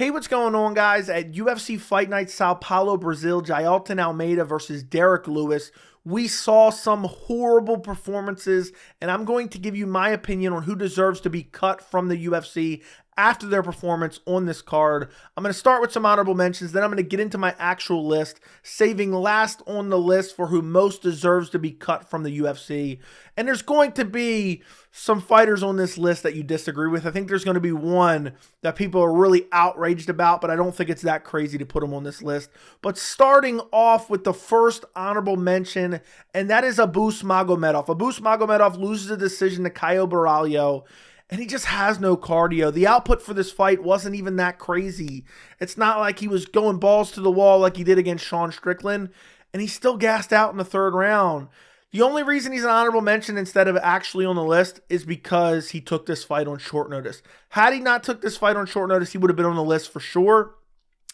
Hey, what's going on, guys? At UFC Fight Night Sao Paulo, Brazil, Jailton Almeida versus Derrick Lewis, we saw some horrible performances, and I'm going to give you my opinion on who deserves to be cut from the UFC after their performance on this card. I'm going to start with some honorable mentions, then I'm going to get into my actual list, saving last on the list for who most deserves to be cut from the UFC. And there's going to be some fighters on this list that you disagree with. I think there's going to be one that people are really outraged about, but I don't think it's that crazy to put him on this list. But starting off with the first honorable mention, and that is Abus Magomedov. Abus Magomedov loses a decision to Caio Borralho, and he just has no cardio. The output for this fight wasn't even that crazy. It's not like he was going balls to the wall like he did against Sean Strickland, and he still gassed out in the third round. The only reason he's an honorable mention instead of actually on the list is because he took this fight on short notice. Had he not took this fight on short notice, he would have been on the list for sure.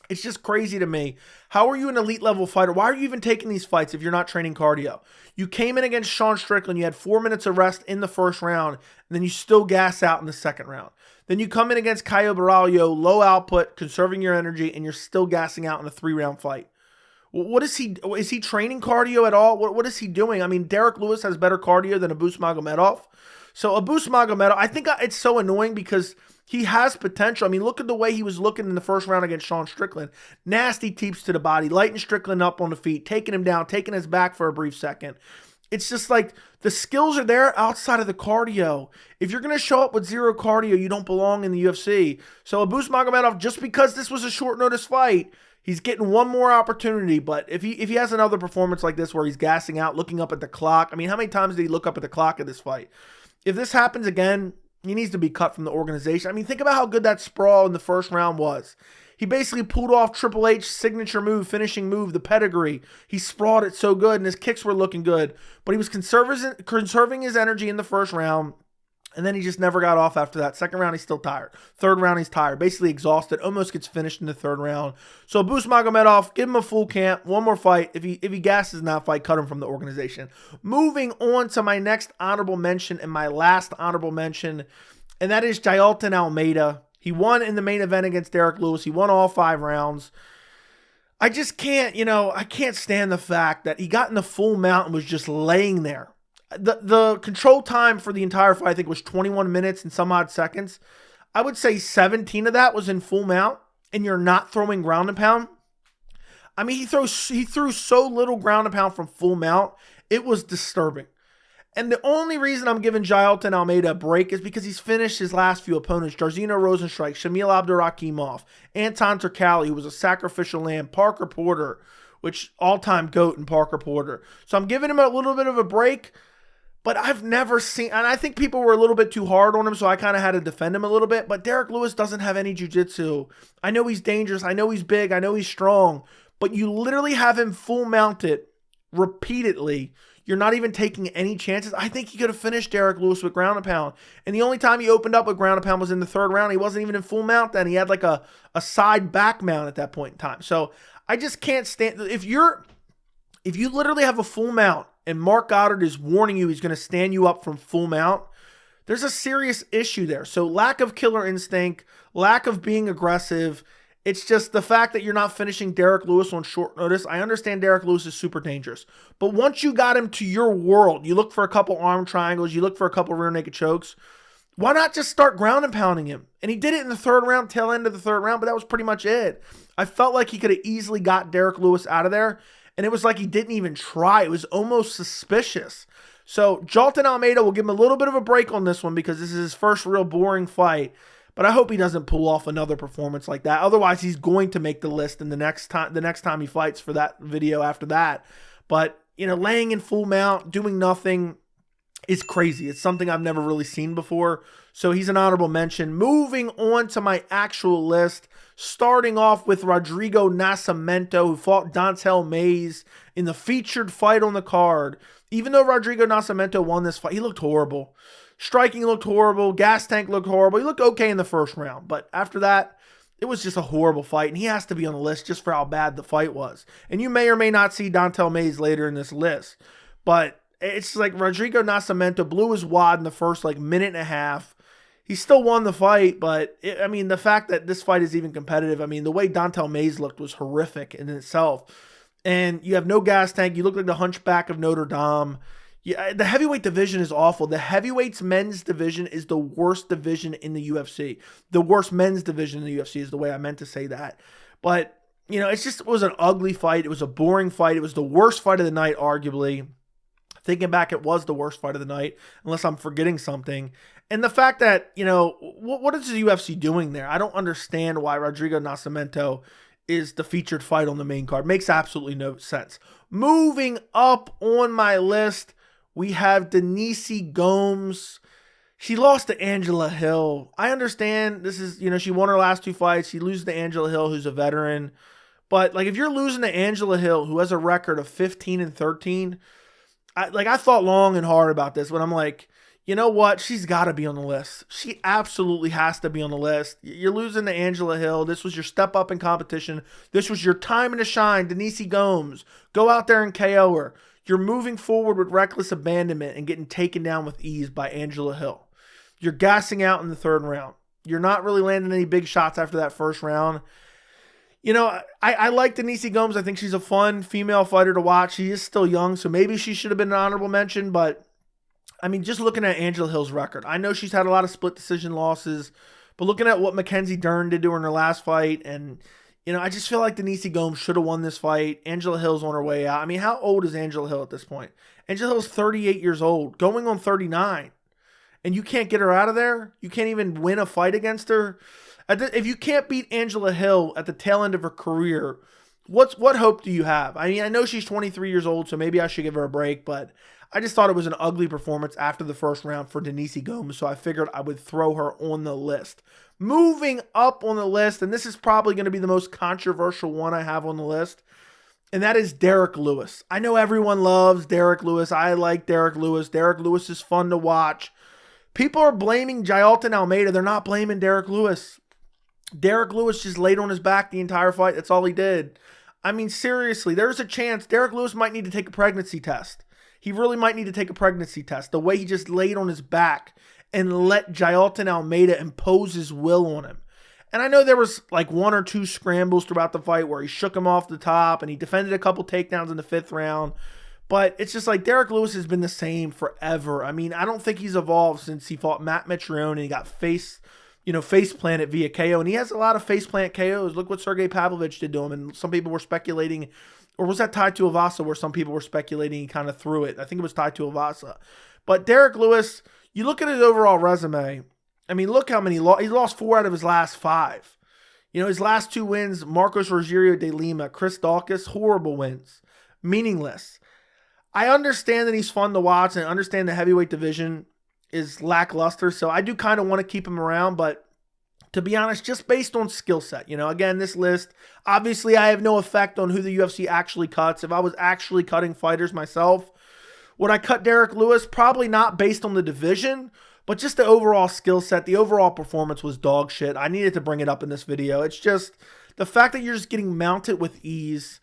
It's just crazy to me. How are you an elite level fighter? Why are you even taking these fights if you're not training cardio? You came in against Sean Strickland. You had 4 minutes of rest in the first round, and then you still gas out in the second round. Then you come in against Caio Borralho, low output, conserving your energy, and you're still gassing out in a 3-round fight. What is he training cardio at all? What is he doing? I mean, Derrick Lewis has better cardio than Abus Magomedov. So Abus Magomedov, I think it's so annoying because he has potential. I mean, look at the way he was looking in the first round against Sean Strickland. Nasty teeps to the body, lighting Strickland up on the feet, taking him down, taking his back for a brief second. It's just like the skills are there outside of the cardio. If you're going to show up with zero cardio, you don't belong in the UFC. So Abus Magomedov, just because this was a short notice fight, he's getting one more opportunity. But if he has another performance like this where he's gassing out, looking up at the clock. I mean, how many times did he look up at the clock in this fight? If this happens again, he needs to be cut from the organization. I mean, think about how good that sprawl in the first round was. He basically pulled off Triple H's signature move, finishing move, the pedigree. He sprawled it so good, and his kicks were looking good. But he was conserving his energy in the first round, and then he just never got off after that. Second round, he's still tired. Third round, he's tired. Basically exhausted. Almost gets finished in the third round. So Abus Magomedov, give him a full camp. One more fight. If he gasses in that fight, cut him from the organization. Moving on to my next honorable mention and my last honorable mention, and that is Jailton Almeida. He won in the main event against Derrick Lewis. He won all 5 rounds. I just can't, I can't stand the fact that he got in the full mount and was just laying there. The control time for the entire fight, I think, was 21 minutes and some odd seconds. I would say 17 of that was in full mount, and you're not throwing ground and pound. I mean, he threw so little ground and pound from full mount, it was disturbing. And the only reason I'm giving Jailton Almeida a break is because he's finished his last few opponents. Jairzinho Rozenstruik, Shamil Abdurakhimov, Anton Turkalj, who was a sacrificial lamb, Parker Porter, which all-time GOAT in Parker Porter. So I'm giving him a little bit of a break, but I've never seen, and I think people were a little bit too hard on him, so I kind of had to defend him a little bit. But Derrick Lewis doesn't have any jiu-jitsu. I know he's dangerous. I know he's big. I know he's strong. But you literally have him full mounted repeatedly. You're not even taking any chances. I think he could have finished Derrick Lewis with ground and pound. And the only time he opened up with ground and pound was in the third round. He wasn't even in full mount then. He had like a side back mount at that point in time. So I just can't stand. If you literally have a full mount and Mark Goddard is warning you he's going to stand you up from full mount, there's a serious issue there. So lack of killer instinct, lack of being aggressive. It's just the fact that you're not finishing Derrick Lewis on short notice. I understand Derrick Lewis is super dangerous. But once you got him to your world, you look for a couple arm triangles, you look for a couple rear naked chokes, why not just start ground and pounding him? And he did it in the third round, tail end of the third round, but that was pretty much it. I felt like he could have easily got Derrick Lewis out of there, and it was like he didn't even try. It was almost suspicious. So Jailton Almeida will give him a little bit of a break on this one because this is his first real boring fight. But I hope he doesn't pull off another performance like that. Otherwise, he's going to make the list in the next time he fights for that video after that. But, laying in full mount, doing nothing is crazy. It's something I've never really seen before. So he's an honorable mention. Moving on to my actual list, starting off with Rodrigo Nascimento, who fought Don'Tale Mayes in the featured fight on the card. Even though Rodrigo Nascimento won this fight, he looked horrible. Striking looked horrible. Gas tank looked horrible. He looked okay in the first round. But after that, it was just a horrible fight. And he has to be on the list just for how bad the fight was. And you may or may not see Don'Tale Mayes later in this list. But it's like Rodrigo Nascimento blew his wad in the first minute and a half. He still won the fight, but the fact that this fight is even competitive, the way Dontel Mays looked was horrific in itself. And you have no gas tank. You look like the hunchback of Notre Dame. Yeah, the heavyweight division is awful. The heavyweights men's division is the worst division in the UFC. The worst men's division in the UFC is the way I meant to say that. But, it was an ugly fight. It was a boring fight. It was the worst fight of the night, arguably. Thinking back, it was the worst fight of the night, unless I'm forgetting something. And the fact that, what is the UFC doing there? I don't understand why Rodrigo Nascimento is the featured fight on the main card. Makes absolutely no sense. Moving up on my list, we have Denise Gomes. She lost to Angela Hill. I understand this is, she won her last 2 fights. She loses to Angela Hill, who's a veteran. But, if you're losing to Angela Hill, who has a record of 15-13, I thought long and hard about this, but I'm like, you know what? She's got to be on the list. She absolutely has to be on the list. You're losing to Angela Hill. This was your step up in competition. This was your time to shine. Denise Gomes, go out there and KO her. You're moving forward with reckless abandonment and getting taken down with ease by Angela Hill. You're gassing out in the 3rd round. You're not really landing any big shots after that 1st round. I like Denise Gomes. I think she's a fun female fighter to watch. She is still young, so maybe she should have been an honorable mention. But, just looking at Angela Hill's record, I know she's had a lot of split decision losses, but looking at what Mackenzie Dern did to her in her last fight, and, I just feel like Denise Gomes should have won this fight. Angela Hill's on her way out. How old is Angela Hill at this point? Angela Hill's 38 years old, going on 39, and you can't get her out of there? You can't even win a fight against her? If you can't beat Angela Hill at the tail end of her career, what hope do you have? I know she's 23 years old, so maybe I should give her a break, but I just thought it was an ugly performance after the 1st round for Denise Gomes, so I figured I would throw her on the list. Moving up on the list, and this is probably going to be the most controversial one I have on the list, and that is Derrick Lewis. I know everyone loves Derrick Lewis. I like Derrick Lewis. Derrick Lewis is fun to watch. People are blaming Jailton Almeida. They're not blaming Derrick Lewis. Derrick Lewis just laid on his back the entire fight. That's all he did. Seriously, there's a chance Derrick Lewis might need to take a pregnancy test. He really might need to take a pregnancy test. The way he just laid on his back and let Jailton Almeida impose his will on him. And I know there was 1 or 2 scrambles throughout the fight where he shook him off the top and he defended a couple takedowns in the 5th round. But it's just Derrick Lewis has been the same forever. I don't think he's evolved since he fought Matt Mitrione and he got face planted via KO. And he has a lot of face plant KOs. Look what Sergey Pavlovich did to him. And some people were speculating, or was that Tai Tuivasa where some people were speculating he kind of threw it? I think it was Tai Tuivasa. But Derrick Lewis, you look at his overall resume. Look how many he lost 4 out of his last 5. His last 2 wins, Marcos Rogerio de Lima, Chris Daukaus, horrible wins. Meaningless. I understand that he's fun to watch, and I understand the heavyweight division is lackluster, so I do kind of want to keep him around, but to be honest, just based on skill set, again, this list, obviously I have no effect on who the UFC actually cuts. If I was actually cutting fighters myself, would I cut Derrick Lewis? Probably not based on the division, but just the overall skill set, the overall performance was dog shit. I needed to bring it up in this video. It's just the fact that you're just getting mounted with ease.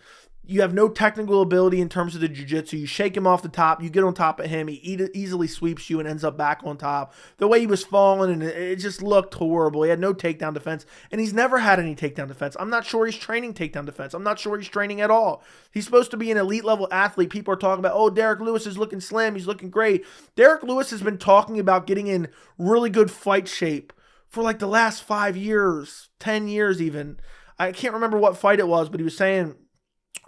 You have no technical ability in terms of the jiu-jitsu. You shake him off the top. You get on top of him. He easily sweeps you and ends up back on top. The way he was falling, and it just looked horrible. He had no takedown defense, and he's never had any takedown defense. I'm not sure he's training takedown defense. I'm not sure he's training at all. He's supposed to be an elite-level athlete. People are talking about, oh, Derrick Lewis is looking slim. He's looking great. Derrick Lewis has been talking about getting in really good fight shape for the last 5 years, 10 years even. I can't remember what fight it was, but he was saying,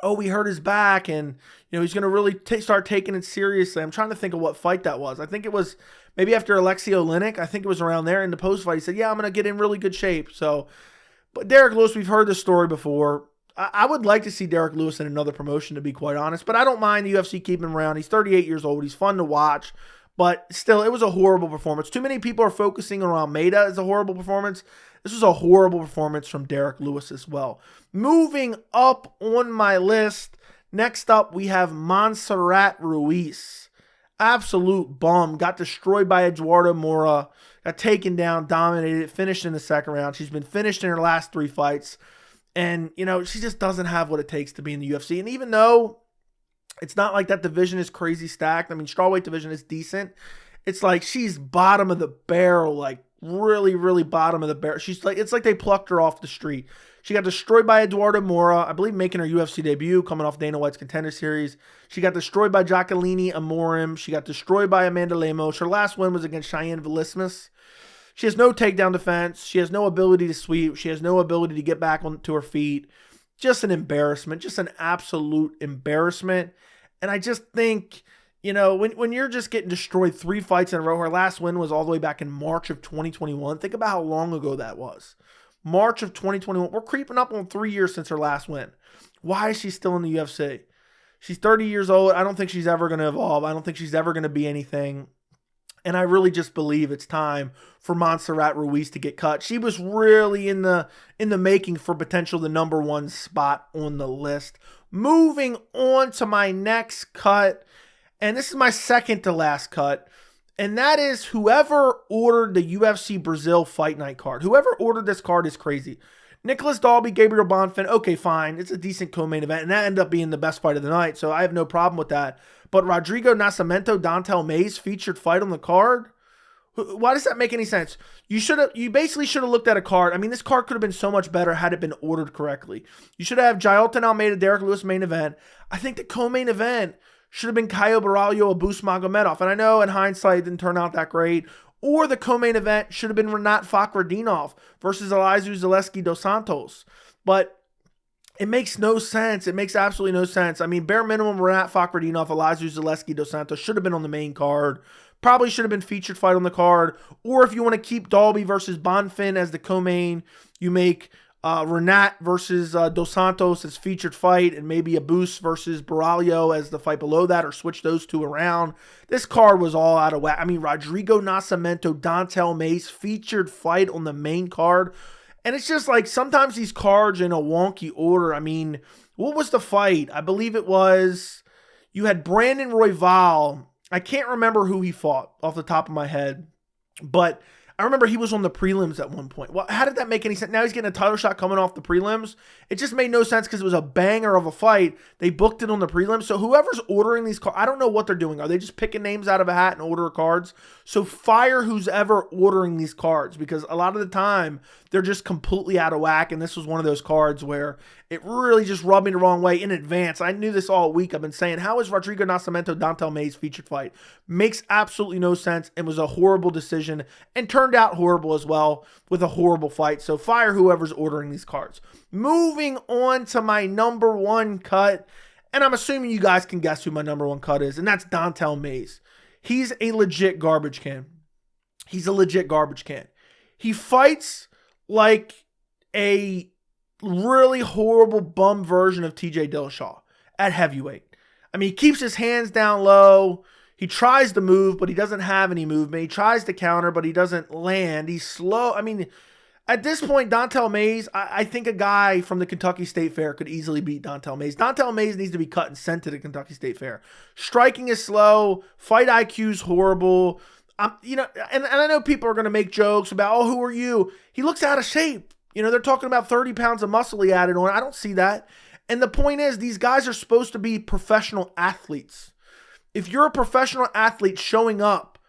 oh, we hurt his back, and he's going to really start taking it seriously. I'm trying to think of what fight that was. I think it was maybe after Alexei Oleinik. I think it was around there in the post-fight. He said, yeah, I'm going to get in really good shape. So, but Derrick Lewis, we've heard this story before. I would like to see Derrick Lewis in another promotion, to be quite honest, but I don't mind the UFC keeping him around. He's 38 years old. He's fun to watch, but still, it was a horrible performance. Too many people are focusing on Almeida as a horrible performance. This was a horrible performance from Derrick Lewis as well. Moving up on my list, next up we have Montserrat Ruiz. Absolute bum. Got destroyed by Eduardo Mora. Got taken down, dominated, finished in the 2nd round. She's been finished in her last 3 fights. And, she just doesn't have what it takes to be in the UFC. And even though it's not like that division is crazy stacked, strawweight division is decent. It's she's bottom of the barrel, really, really bottom of the barrel. It's like they plucked her off the street. She got destroyed by Eduardo Mora, I believe making her UFC debut, coming off Dana White's Contender Series. She got destroyed by Jacqueline Amorim. She got destroyed by Amanda Lemos. Her last win was against Cheyenne Velismus. She has no takedown defense. She has no ability to sweep. She has no ability to get back onto her feet. Just an embarrassment. Just an absolute embarrassment. And I just think, when you're just getting destroyed 3 fights in a row, her last win was all the way back in March of 2021. Think about how long ago that was. March of 2021. We're creeping up on 3 years since her last win. Why is she still in the UFC? She's 30 years old. I don't think she's ever going to evolve. I don't think she's ever going to be anything. And I really just believe it's time for Montserrat Ruiz to get cut. She was really in the making for potential the number 1 spot on the list. Moving on to my next cut, and this is my second to last cut. And that is whoever ordered the UFC Brazil Fight Night card. Whoever ordered this card is crazy. Nicholas Dalby, Gabriel Bonfim, okay, fine. It's a decent co-main event, and that ended up being the best fight of the night, so I have no problem with that. But Rodrigo Nascimento, Dontel Mays featured fight on the card? Why does that make any sense? You basically should have looked at a card. I mean, this card could have been so much better had it been ordered correctly. You should have Jailton Almeida, Derrick Lewis main event. I think the co-main event should have been Caio Baralho, Abus Magomedov. And I know in hindsight it didn't turn out that great. Or the co-main event should have been Renat Fakhretdinov versus Elizeu Zaleski dos Santos. But it makes no sense. It makes absolutely no sense. I mean, bare minimum, Renat Fakhretdinov, Elizeu Zaleski dos Santos should have been on the main card. Probably should have been featured fight on the card. Or if you want to keep Dalby versus Bonfim as the co-main, you make Renat versus Dos Santos as featured fight, and maybe Abus versus Baralho as the fight below that, or switch those two around. This card was all out of whack. I mean, Rodrigo Nascimento, Dontel Mays featured fight on the main card. And it's just like sometimes these cards in a wonky order. I mean, what was the fight? I believe it was, you had Brandon Royval. I can't remember who he fought off the top of my head, but I remember he was on the prelims at one point. Well, how did that make any sense? Now he's getting a title shot coming off the prelims. It just made no sense because it was a banger of a fight. They booked it on the prelims. So whoever's ordering these cards, I don't know what they're doing. Are they just picking names out of a hat and order cards? So fire who's ever ordering these cards, because a lot of the time they're just completely out of whack. And this was one of those cards where it really just rubbed me the wrong way in advance. I knew this all week. I've been saying, how is Rodrigo Nascimento Dontel Mays featured fight? Makes absolutely no sense and was a horrible decision and turned out horrible as well with a horrible fight. So fire whoever's ordering these cards. Moving on to my number 1 cut, and I'm assuming you guys can guess who my number 1 cut is, and that's Dontel Mays. He's a legit garbage can. He's a legit garbage can. He fights like a really horrible bum version of TJ Dillashaw at heavyweight. I mean, he keeps his hands down low. He tries to move, but he doesn't have any movement. He tries to counter, but he doesn't land. He's slow. I mean, at this point, Dontel Mays, I think a guy from the Kentucky State Fair could easily beat Dontel Mays. Dontel Mays needs to be cut and sent to the Kentucky State Fair. Striking is slow. Fight IQ is horrible. And I know people are going to make jokes about, oh, who are you? He looks out of shape. They're talking about 30 pounds of muscle he added on. I don't see that. And the point is, these guys are supposed to be professional athletes. If you're a professional athlete showing up,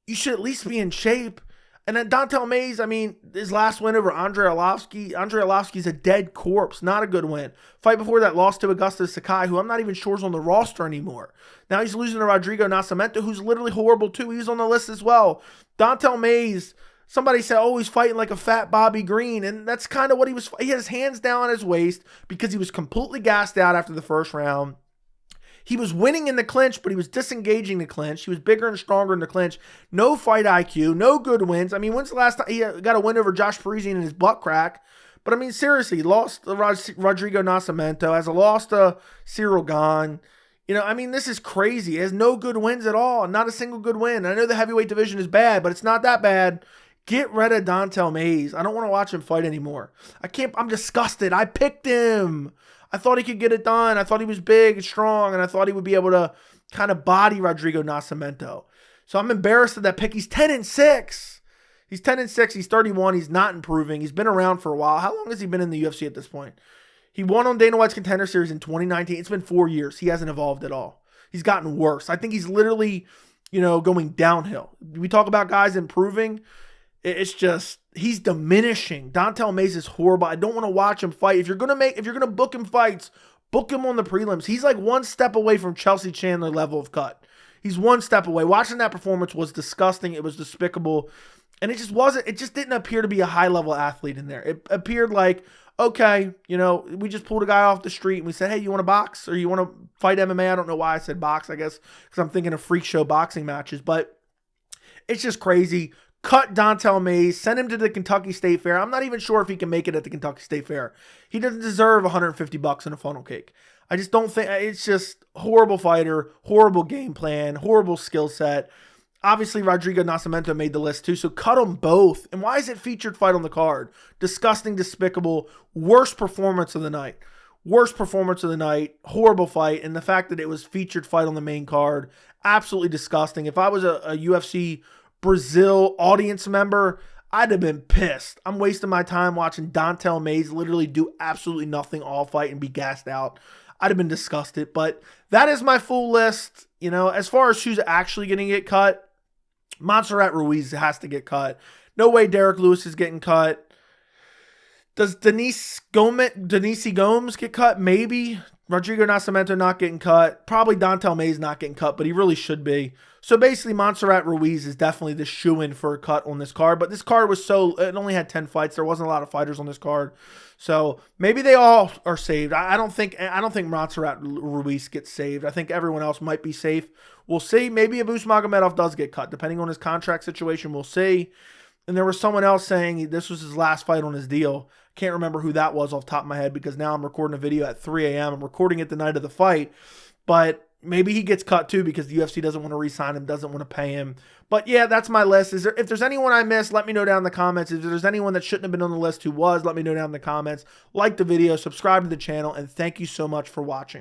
you should at least be in shape. And then Dontel Mays, I mean, his last win over Andre Arlovsky. Andre Arlovsky's a dead corpse. Not a good win. Fight before that lost to Augustus Sakai, who I'm not even sure is on the roster anymore. Now he's losing to Rodrigo Nascimento, who's literally horrible too. He's on the list as well. Dontel Mays, somebody said, oh, he's fighting like a fat Bobby Green. And that's kind of what he was. He had his hands down on his waist because he was completely gassed out after the first round. He was winning in the clinch, but he was disengaging the clinch. He was bigger and stronger in the clinch. No fight IQ, no good wins. I mean, when's the last time he got a win over Josh Parisian in his butt crack? But I mean, seriously, he lost to Rodrigo Nascimento, has a loss to Cyril Gane. I mean, this is crazy. He has no good wins at all. Not a single good win. I know the heavyweight division is bad, but it's not that bad. Get rid of Dontel Mays. I don't want to watch him fight anymore. I'm disgusted. I picked him. I thought he could get it done. I thought he was big and strong, and I thought he would be able to kind of body Rodrigo Nascimento. So I'm embarrassed of that pick. He's 10-6. He's 10-6. He's 31. He's not improving. He's been around for a while. How long has he been in the UFC at this point? He won on Dana White's Contender Series in 2019. It's been 4 years. He hasn't evolved at all. He's gotten worse. I think he's literally, going downhill. We talk about guys improving. It's just, he's diminishing. Dante Almeida is horrible. I don't want to watch him fight. If you're gonna book him fights, book him on the prelims. He's like one step away from Chelsea Chandler level of cut. He's one step away. Watching that performance was disgusting. It was despicable. And it just didn't appear to be a high-level athlete in there. It appeared like, okay, we just pulled a guy off the street and we said, hey, you want to box or you want to fight MMA? I don't know why I said box, I guess, because I'm thinking of freak show boxing matches. But it's just crazy. Cut Dante Almeida, send him to the Kentucky State Fair. I'm not even sure if he can make it at the Kentucky State Fair. He doesn't deserve $150 in a funnel cake. I just don't think, it's just horrible fighter, horrible game plan, horrible skill set. Obviously, Rodrigo Nascimento made the list too, so cut them both. And why is it featured fight on the card? Disgusting, despicable, worst performance of the night. Worst performance of the night, horrible fight, and the fact that it was featured fight on the main card, absolutely disgusting. If I was a UFC Brazil audience member, I'd have been pissed. I'm wasting my time watching Dante Almeida literally do absolutely nothing all fight and be gassed out. I'd have been disgusted, but that is my full list. As far as who's actually going to get cut, Montserrat Ruiz has to get cut. No way Derrick Lewis is getting cut. Does Denise Gomes get cut? Maybe. Rodrigo Nascimento not getting cut. Probably Dante Almeida not getting cut, but he really should be. So basically, Montserrat Ruiz is definitely the shoo-in for a cut on this card. But this card was it only had 10 fights. There wasn't a lot of fighters on this card. So maybe they all are saved. I don't think Montserrat Ruiz gets saved. I think everyone else might be safe. We'll see. Maybe Abus Magomedov does get cut, depending on his contract situation. We'll see. And there was someone else saying this was his last fight on his deal. Can't remember who that was off the top of my head because now I'm recording a video at 3 a.m. I'm recording it the night of the fight. But maybe he gets cut too because the UFC doesn't want to re-sign him, doesn't want to pay him. But yeah, that's my list. If there's anyone I missed, let me know down in the comments. If there's anyone that shouldn't have been on the list who was, let me know down in the comments. Like the video, subscribe to the channel, and thank you so much for watching.